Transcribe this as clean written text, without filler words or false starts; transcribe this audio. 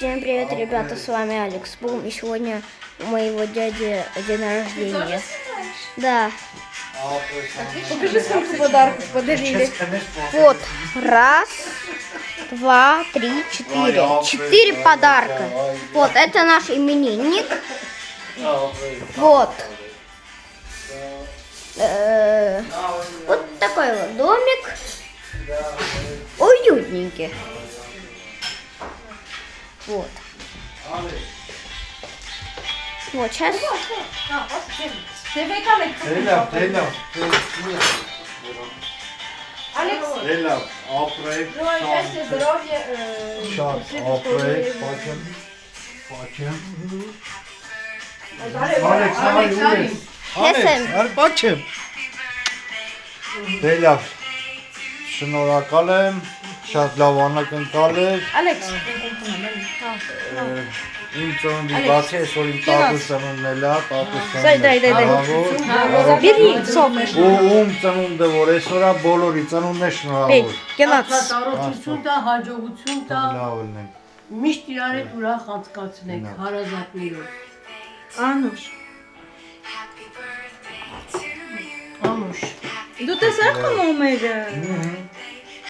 Всем привет, ребята, с вами Алекс Бум, и сегодня у моего дяди день рождения. Да. Покажи, сколько подарков подарили. Вот, раз, два, три, четыре. 4 подарка. Вот, это наш именинник. Вот. Вот такой вот домик. Уютненький. Вот. Вот, сейчас. Алекс, счастье, здоровье. Ալեքս, Դե լավ, շնորհակալ եմ, շատ լավ անակնկալ էր, Алекс. իմ ծնունդի բացի այսօր իմ տատուս ծնունդն էլ է, տատուս Дай. շնորհավոր, Бери сок. ու ում ծնունդը որ այսօր է բոլորի ծնունդն է շնորհավոր, Գնաց։ Տարօրություն տա, հաջողություն տա, լավ ելնենք, միշտ իրար հետ ուրախ անցկացնեք հարազատներով։ Անուշ։ Անուշ։ Դու տեսա՞ խմոմերը։